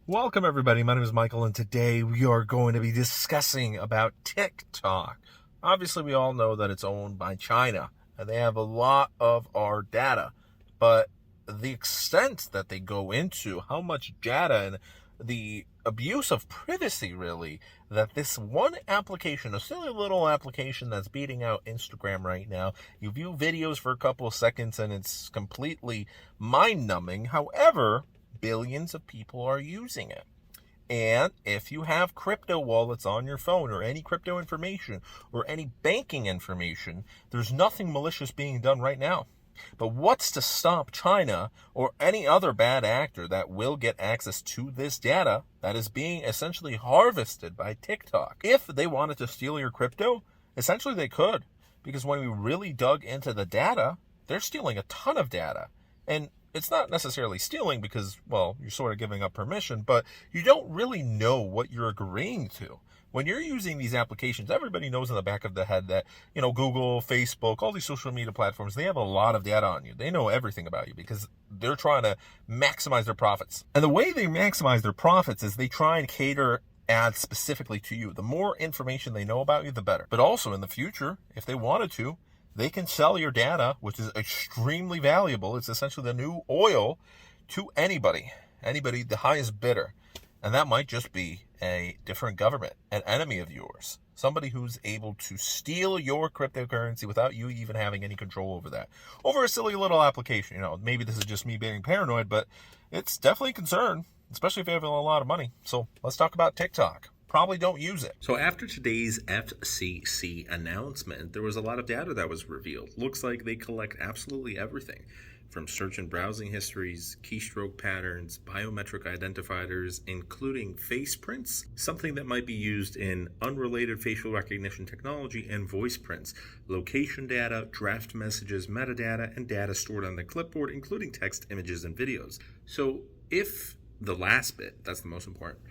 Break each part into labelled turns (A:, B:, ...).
A: Welcome everybody, my name is Michael and today we are going to be discussing about TikTok. Obviously we all know that it's owned by China and they have a lot of our data, but the extent that they go into, how much data and the abuse of privacy really, that this one application, a silly little application that's beating out Instagram right now, you view videos for a couple of seconds and it's completely mind-numbing. However, billions of people are using it. And if you have crypto wallets on your phone or any crypto information or any banking information, there's nothing malicious being done right now. But what's to stop China or any other bad actor that will get access to this data that is being essentially harvested by TikTok? If they wanted to steal your crypto, essentially they could. Because when we really dug into the data, they're stealing a ton of data. And it's not necessarily stealing because, well, you're sort of giving up permission, but you don't really know what you're agreeing to. When you're using these applications, everybody knows in the back of the head that, Google, Facebook, all these social media platforms, they have a lot of data on you. They know everything about you because they're trying to maximize their profits. And the way they maximize their profits is they try and cater ads specifically to you. The more information they know about you, the better. But also in the future, if they wanted to, they can sell your data, which is extremely valuable. It's essentially the new oil to anybody, the highest bidder. And that might just be a different government, an enemy of yours, somebody who's able to steal your cryptocurrency without you even having any control over that, over a silly little application. Maybe this is just me being paranoid, but it's definitely a concern, especially if you have a lot of money. So let's talk about TikTok. Probably don't use it.
B: So after today's FCC announcement, there was a lot of data that was revealed. Looks like they collect absolutely everything from search and browsing histories, keystroke patterns, biometric identifiers, including face prints, something that might be used in unrelated facial recognition technology, and voice prints, location data, draft messages, metadata, and data stored on the clipboard, including text, images, and videos. So if the last bit, that's the most important,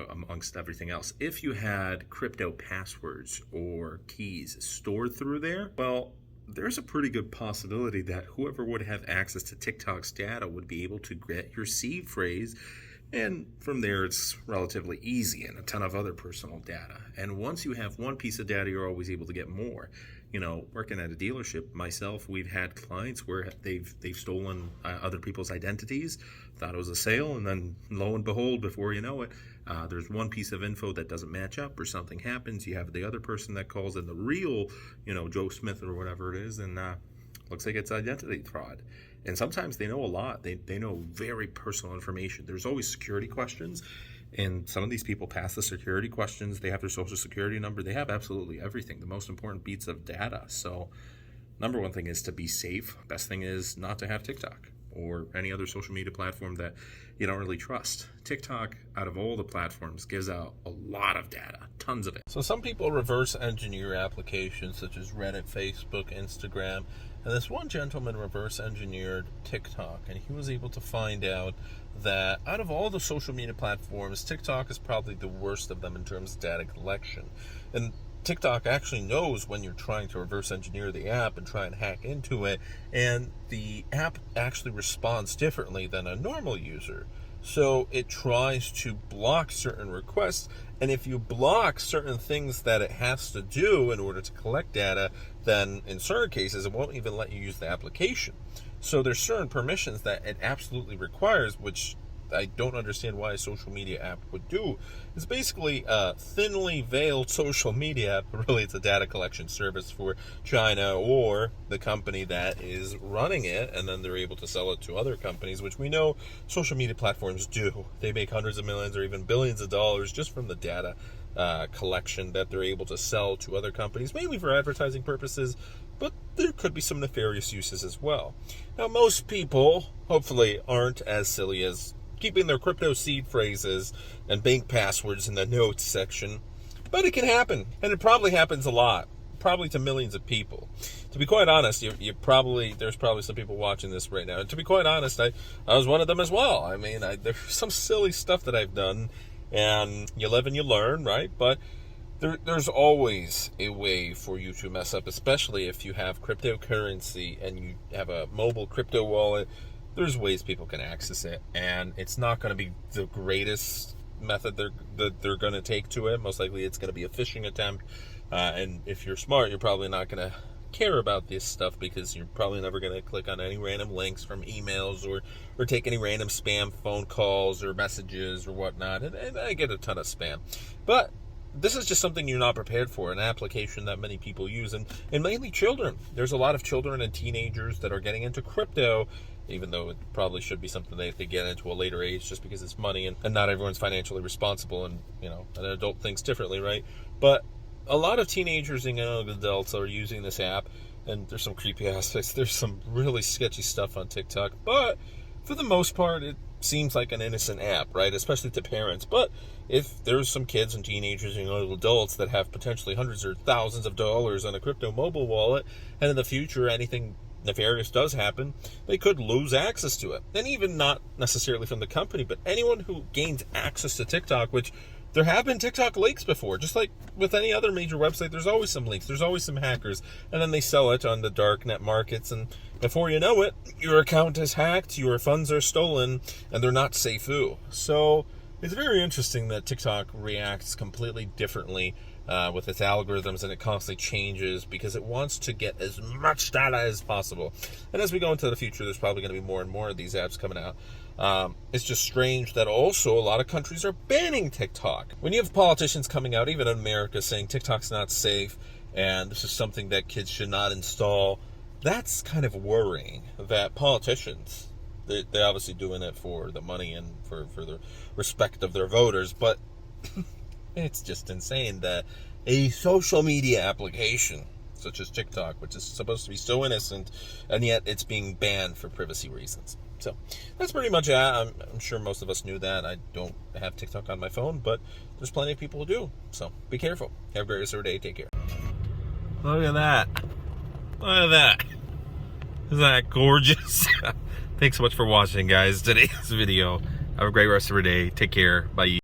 B: amongst everything else, if you had crypto passwords or keys stored through there, well, there's a pretty good possibility that whoever would have access to TikTok's data would be able to get your seed phrase, and from there it's relatively easy, and a ton of other personal data. And once you have one piece of data, you're always able to get more. Working at a dealership myself, we've had clients where they've stolen other people's identities, thought it was a sale, and then lo and behold, before you know it, there's one piece of info that doesn't match up or something happens. You have the other person that calls in the real, Joe Smith or whatever it is, and looks like it's identity fraud. And sometimes they know a lot. They know very personal information. There's always security questions. And some of these people pass the security questions. They have their social security number. They have absolutely everything, the most important bits of data. So number one thing is to be safe. Best thing is not to have TikTok or any other social media platform that you don't really trust. TikTok, out of all the platforms, gives out a lot of data, tons of it.
A: So some people reverse engineer applications such as Reddit, Facebook, Instagram, and this one gentleman reverse engineered TikTok, and he was able to find out that out of all the social media platforms, TikTok is probably the worst of them in terms of data collection. And TikTok actually knows when you're trying to reverse engineer the app and try and hack into it, and the app actually responds differently than a normal user. So it tries to block certain requests, and if you block certain things that it has to do in order to collect data, then in certain cases it won't even let you use the application. So there's certain permissions that it absolutely requires, which I don't understand why a social media app would do. It's basically a thinly veiled social media app, but really it's a data collection service for China or the company that is running it, and then they're able to sell it to other companies, which we know social media platforms do. They make hundreds of millions or even billions of dollars just from the data collection that they're able to sell to other companies, mainly for advertising purposes, but there could be some nefarious uses as well. Now, most people, hopefully, aren't as silly as keeping their crypto seed phrases and bank passwords in the notes section, but it can happen, and it probably happens a lot, probably to millions of people. To be quite honest, there's probably some people watching this right now, and to be quite honest, I was one of them as well. I mean, there's some silly stuff that I've done, and you live and you learn, right? But there's always a way for you to mess up, especially if you have cryptocurrency and you have a mobile crypto wallet. there's ways people can access it, and it's not going to be the greatest method they're going to take to it. Most likely it's going to be a phishing attempt, and if you're smart, you're probably not going to care about this stuff because you're probably never going to click on any random links from emails or take any random spam phone calls or messages or whatnot, and I get a ton of spam. But this is just something you're not prepared for, an application that many people use, and mainly children. There's a lot of children and teenagers that are getting into crypto, even though it probably should be something they get into a later age just because it's money, and not everyone's financially responsible, and an adult thinks differently, right? But a lot of teenagers and young adults are using this app, and there's some creepy aspects. There's some really sketchy stuff on TikTok, but for the most part, it seems like an innocent app, right? Especially to parents. But if there's some kids and teenagers and young adults that have potentially hundreds or thousands of dollars on a crypto mobile wallet, and in the future anything nefarious does happen, they could lose access to it. And even not necessarily from the company, but anyone who gains access to TikTok, which there have been TikTok leaks before. Just like with any other major website, there's always some leaks. There's always some hackers. And then they sell it on the dark net markets. And before you know it, your account is hacked, your funds are stolen, and they're not safe. So it's very interesting that TikTok reacts completely differently with its algorithms, and it constantly changes because it wants to get as much data as possible. And as we go into the future, there's probably going to be more and more of these apps coming out. It's just strange that also a lot of countries are banning TikTok. When you have politicians coming out, even in America, saying TikTok's not safe and this is something that kids should not install, that's kind of worrying that politicians, they're obviously doing it for the money and for the respect of their voters, but it's just insane that a social media application such as TikTok, which is supposed to be so innocent, and yet it's being banned for privacy reasons. So that's pretty much it. I'm sure most of us knew that. I don't have TikTok on my phone, but there's plenty of people who do. So be careful. Have a great rest of your day. Take care. Look at that. Look at that. Isn't that gorgeous? Thanks so much for watching, guys, today's video. Have a great rest of your day. Take care. Bye.